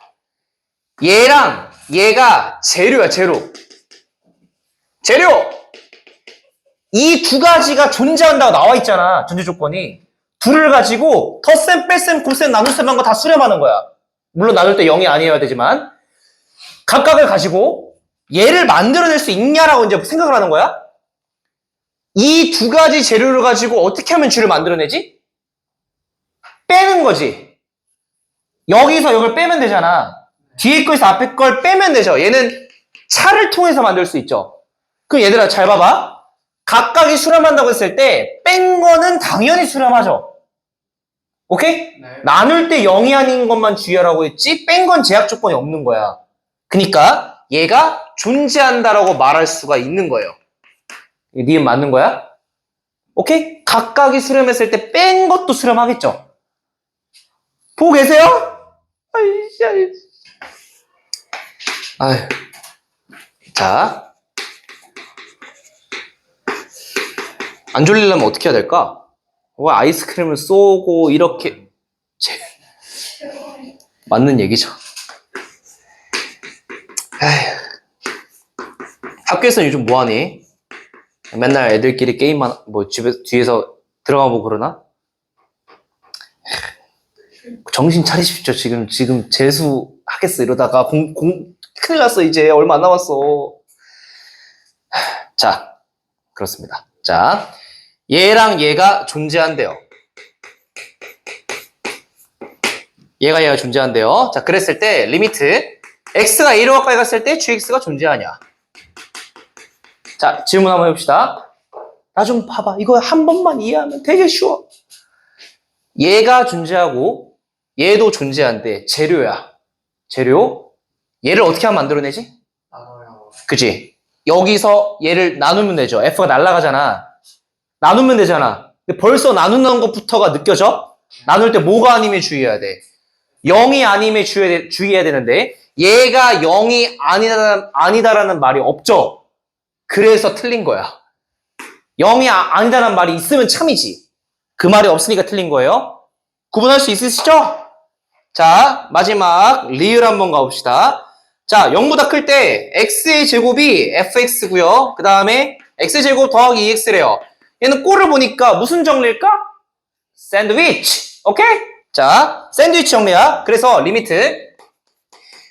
Speaker 1: 얘랑 얘가 재료야, 재료. 이 두 가지가 존재한다고 나와 있잖아, 전제 조건이. 둘을 가지고 덧셈, 뺄셈, 곱셈, 나눗셈 한 거 다 수렴하는 거야. 물론 나눌 때 0이 아니어야 되지만 각각을 가지고 얘를 만들어낼 수 있냐라고 이제 생각을 하는 거야. 이 두 가지 재료를 가지고 어떻게 하면 쥐를 만들어내지? 빼는 거지. 여기서 이걸 빼면 되잖아. 뒤에 거에서 앞에 걸 빼면 되죠. 얘는 차를 통해서 만들 수 있죠. 그럼 얘들아 잘 봐봐. 각각이 수렴한다고 했을 때 뺀 거는 당연히 수렴하죠. 오케이?
Speaker 2: 네.
Speaker 1: 나눌 때 0이 아닌 것만 주의하라고 했지 뺀 건 제약 조건이 없는 거야. 그러니까 얘가 존재한다라고 말할 수가 있는 거예요. 니은 맞는 거야? 오케이? 각각이 수렴했을 때 뺀 것도 수렴하겠죠. 보고 계세요? 아유. 자. 안 졸리려면 어떻게 해야 될까? 아이스크림을 쏘고 이렇게 맞는 얘기죠. 학교에서는 요즘 뭐하니? 맨날 애들끼리 게임만 뒤에서 들어가보고 그러나? 정신 차리십시오. 지금 재수하겠어 이러다가 큰일 났어. 이제 얼마 안 남았어. 자, 그렇습니다. 자, 얘랑 얘가 존재한대요. 얘가 존재한대요. 자, 그랬을 때 리미트 x가 a로 가까이 갔을 때 gx가 존재하냐. 자, 질문 한번 해봅시다. 나 좀 봐봐. 이거 한 번만 이해하면 되게 쉬워. 얘가 존재하고 얘도 존재한대. 재료야. 재료. 얘를 어떻게 하면 만들어내지?
Speaker 2: 나눠요.
Speaker 1: 그치? 여기서 얘를 나누면 되죠. f가 날아가잖아. 나누면 되잖아. 근데 벌써 나누는 것부터가 느껴져? 나눌 때 뭐가 아니면 주의해야 돼? 0이 아니면 주의해야 되는데 얘가 0이 아니다라는 말이 없죠? 그래서 틀린 거야. 0이 아니다라는 말이 있으면 참이지. 그 말이 없으니까 틀린 거예요. 구분할 수 있으시죠? 자, 마지막 리을 한번 가봅시다. 자, 0보다 클 때 x의 제곱이 fx고요. 그 다음에 x제곱 더하기 2x래요. 얘는 꼴을 보니까 무슨 정리일까? 샌드위치. 오케이? 자, 샌드위치 정리야. 그래서 리미트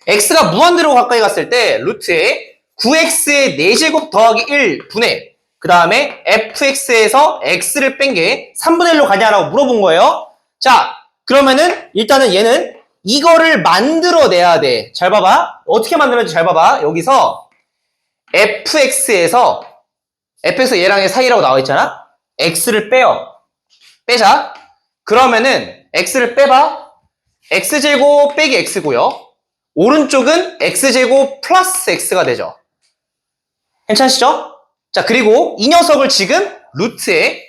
Speaker 1: x가 무한대로 가까이 갔을 때 루트에 9x의 4제곱 더하기 1분의 그 다음에 fx에서 x를 뺀 게 3분의 1로 가냐라고 물어본 거예요. 자, 그러면은 일단은 얘는 이거를 만들어내야 돼. 잘 봐봐. 어떻게 만들었는지 잘 봐봐. 여기서 fx에서 얘랑 얘 사이라고 나와 있잖아. x를 빼요. 빼자. 그러면은 x를 빼봐. x제곱 빼기 x고요. 오른쪽은 x제곱 플러스 x가 되죠. 괜찮으시죠? 자, 그리고 이 녀석을 지금 루트에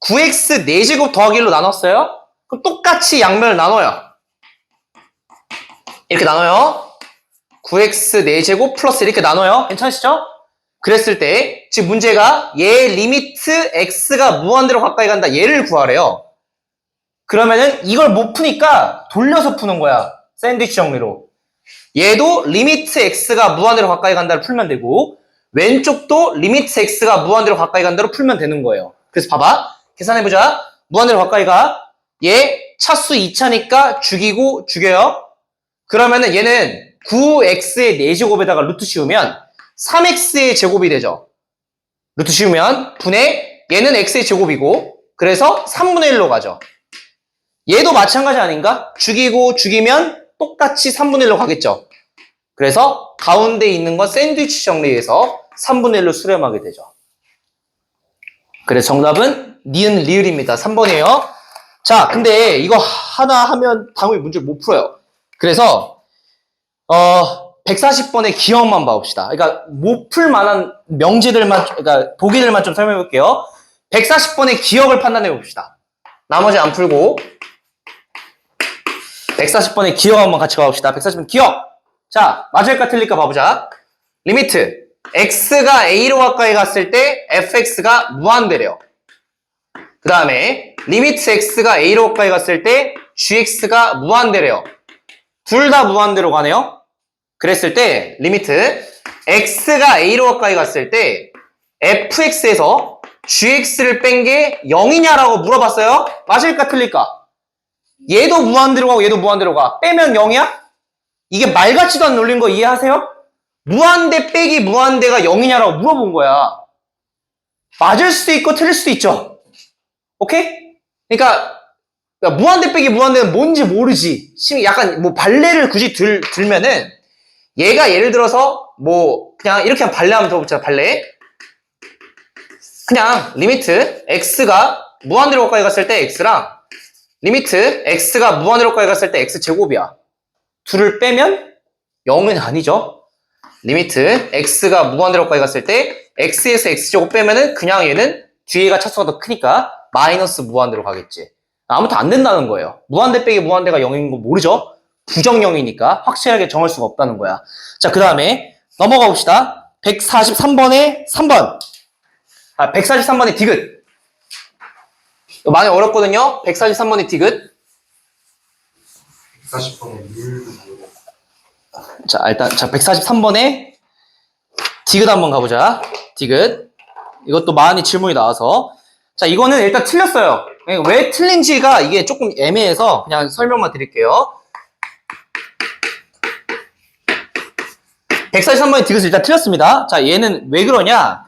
Speaker 1: 9x 4제곱 더하기 1로 나눴어요. 그럼 똑같이 양면을 나눠요. 이렇게 나눠요. 9x 4제곱 플러스 이렇게 나눠요. 괜찮으시죠? 그랬을 때 지금 문제가 얘 리미트 x가 무한대로 가까이 간다. 얘를 구하래요. 그러면은 이걸 못 푸니까 돌려서 푸는 거야. 샌드위치 정리로. 얘도 리미트 x가 무한대로 가까이 간다를 풀면 되고 왼쪽도 리미트 x가 무한대로 가까이 간다로 풀면 되는 거예요. 그래서 봐봐. 계산해보자. 무한대로 가까이 가. 얘 차수 2차니까 죽이고 죽여요. 그러면은 얘는 9x의 4제곱에다가 루트 씌우면 3x의 제곱이 되죠. 루트 씌우면 분의 얘는 x의 제곱이고 그래서 3분의 1로 가죠. 얘도 마찬가지 아닌가? 죽이고 죽이면 똑같이 3분의 1로 가겠죠. 그래서 가운데 있는 건 샌드위치 정리해서 3분의 1로 수렴하게 되죠. 그래서 정답은 니은 리을입니다. 3번이에요. 자, 근데 이거 하나 하면 당연히 문제를 못 풀어요. 그래서 140번의 기억만 봐봅시다. 그러니까 못 풀 만한 명제들만, 그러니까 보기들만 좀 설명해 볼게요. 140번의 기억을 판단해 봅시다. 나머지 안 풀고 140번의 기억 한번 같이 봐봅시다. 140번 기억. 자, 맞을까 틀릴까 봐보자. 리미트 x가 a로 가까이 갔을 때 fx가 무한대래요. 그 다음에 리미트 x가 a로 가까이 갔을 때 gx가 무한대래요. 둘 다 무한대로 가네요. 그랬을 때 리미트 x가 a로 가까이 갔을 때 fx에서 gx를 뺀 게 0이냐라고 물어봤어요. 맞을까 틀릴까? 얘도 무한대로 가고 얘도 무한대로 가. 빼면 0이야? 이게 말 같지도 않은 논리인 거 이해하세요? 무한대 빼기 무한대가 0이냐라고 물어본 거야. 맞을 수도 있고 틀릴 수도 있죠. 오케이? 그러니까 무한대 빼기 무한대는 뭔지 모르지. 약간 뭐 발레를 굳이 들면은 얘가 예를 들어서 뭐 그냥 이렇게 발레 한번 들어보자. 발레. 그냥 리미트 x가 무한대로 가까이 갔을 때 x랑 리미트 x가 무한대로 가까이 갔을 때 x제곱이야. 둘을 빼면 0은 아니죠. 리미트 x가 무한대로 가까이 갔을 때 x에서 x제곱 빼면은 그냥 얘는 뒤에가 차수가 더 크니까 마이너스 무한대로 가겠지. 아무튼 안 된다는 거예요. 무한대 빼기 무한대가 0인 거 모르죠? 부정형이니까 확실하게 정할 수가 없다는 거야. 자, 그 다음에 넘어가 봅시다. 143번에 3번. 143번의 디귿. 많이 어렵거든요. 143번의 디귿.
Speaker 4: 140번의 물.
Speaker 1: 자, 일단 143번에 디귿 한번 가보자. 디귿. 이것도 많이 질문이 나와서. 자, 이거는 일단 틀렸어요. 왜 틀린지가 이게 조금 애매해서 그냥 설명만 드릴게요. 143번의 디귿을 일단 틀렸습니다. 자, 얘는 왜 그러냐?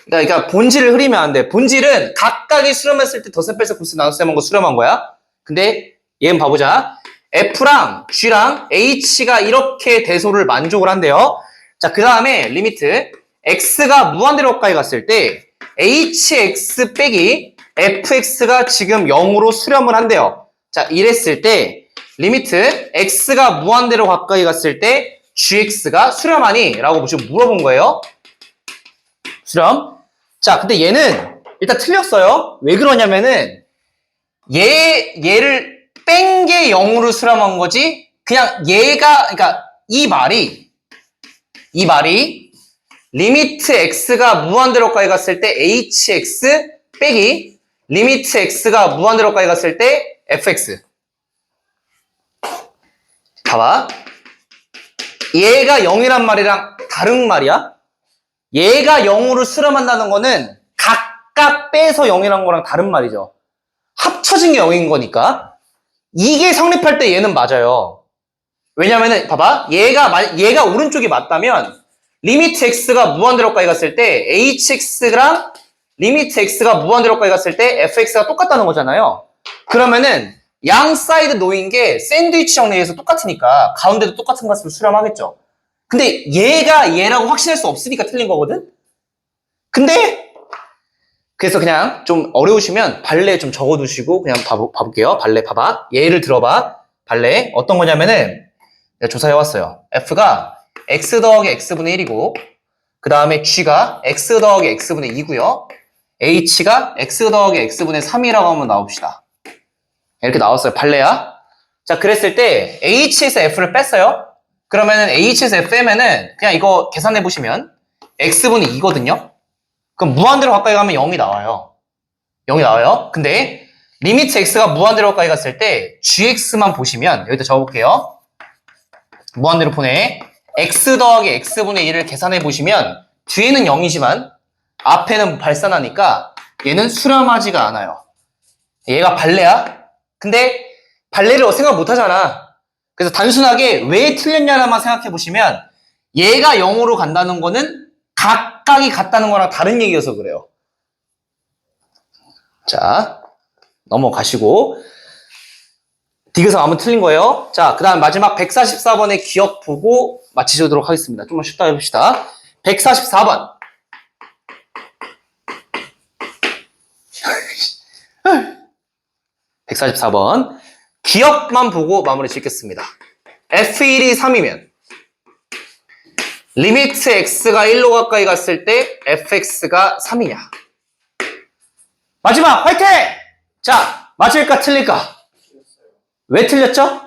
Speaker 1: 그러니까 본질을 흐리면 안 돼. 본질은 각각이 수렴했을 때 덧셈 뺄셈 곱셈 나눗셈 한 거 수렴한 거야. 근데 얘는 봐보자. F랑 G랑 H가 이렇게 대소를 만족을 한대요. 자, 그 다음에 리미트 X가 무한대로 가까이 갔을 때 HX 빼기 FX가 지금 0으로 수렴을 한대요. 자, 이랬을 때 리미트 X가 무한대로 가까이 갔을 때 GX가 수렴하니? 라고 지금 물어본 거예요. 수렴. 자, 근데 얘는 일단 틀렸어요. 왜 그러냐면은 얘를 뺀 게 0으로 수렴한 거지 그냥 얘가 그러니까 이 말이 리미트 x가 무한대로까지 갔을 때 hx 빼기 리미트 x가 무한대로까지 갔을 때 fx. 봐봐. 얘가 0이란 말이랑 다른 말이야. 얘가 0으로 수렴한다는 거는 각각 빼서 0이란 거랑 다른 말이죠. 합쳐진 게 0인 거니까. 이게 성립할 때 얘는 맞아요. 왜냐면은 봐봐. 얘가 오른쪽이 맞다면 리미트 x가 무한대로까지 갔을 때 hx랑 리미트 x가 무한대로까지 갔을 때 fx가 똑같다는 거잖아요. 그러면은 양 사이드 놓인 게 샌드위치 정리에서 똑같으니까 가운데도 똑같은 값을 수렴하겠죠. 근데 얘가 얘라고 확신할 수 없으니까 틀린 거거든? 근데 그래서 그냥 좀 어려우시면 발레 좀 적어두시고 그냥 봐볼게요. 발레 봐봐. 예를 들어봐. 발레 어떤 거냐면은 내가 조사해왔어요. F가 x 더하기 x분의 1이고 그 다음에 G가 x 더하기 x분의 2고요. H가 x 더하기 x분의 3이라고 한번 나옵시다. 이렇게 나왔어요. 발레야. 자, 그랬을 때 H에서 F를 뺐어요. 그러면은 H에서 F 빼면은 그냥 이거 계산해보시면 x분의 2거든요. 그럼 무한대로 가까이 가면 0이 나와요. 0이 나와요. 근데 리미트 x가 무한대로 가까이 갔을 때 gx만 보시면 여기다 적어볼게요. 무한대로 보내. x 더하기 x분의 1을 계산해보시면 뒤에는 0이지만 앞에는 발산하니까 얘는 수렴하지가 않아요. 얘가 발레야. 근데 발레를 생각 못 하잖아. 그래서 단순하게 왜 틀렸냐만 생각해 보시면 얘가 0으로 간다는 거는 각각이 같다는 거랑 다른 얘기여서 그래요. 자, 넘어가시고 디귿은 아무 틀린 거예요. 자, 그 다음 마지막 144번의 기억 보고 마치도록 하겠습니다. 좀만 쉽다 해봅시다. 144번. 기억만 보고 마무리 짓겠습니다. F1이 3이면 리미트 x가 1로 가까이 갔을 때 fx가 3이냐. 마지막 화이팅! 자, 맞을까 틀릴까? 왜 틀렸죠?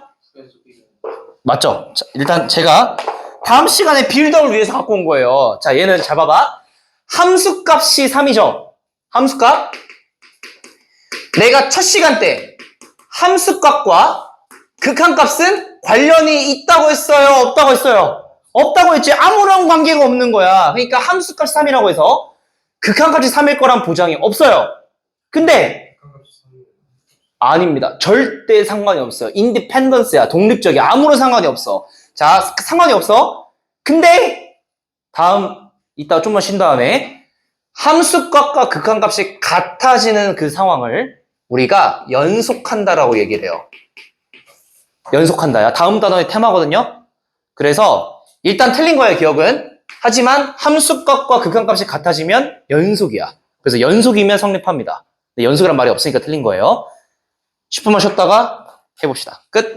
Speaker 1: 맞죠? 자, 일단 제가 다음 시간에 빌드업을 위해서 갖고 온 거예요. 자, 얘는 잘 봐봐. 함수값이 3이죠. 함수값. 내가 첫 시간 때 함수값과 극한값은 관련이 있다고 했어요? 없다고 했어요? 없다고 했지. 아무런 관계가 없는 거야. 그러니까 함수값 3이라고 해서 극한값이 3일 거란 보장이 없어요. 근데 아닙니다. 절대 상관이 없어요. 인디펜던스야. 독립적이야. 아무런 상관이 없어. 자, 상관이 없어. 근데 다음 이따 좀만 쉰 다음에 함수값과 극한값이 같아지는 그 상황을 우리가 연속한다라고 얘기를 해요. 연속한다야. 다음 단어의 테마거든요. 그래서 일단 틀린 거예요, 기억은. 하지만 함수값과 극한값이 같아지면 연속이야. 그래서 연속이면 성립합니다. 연속이란 말이 없으니까 틀린 거예요. 10분만 쉬었다가 해봅시다. 끝.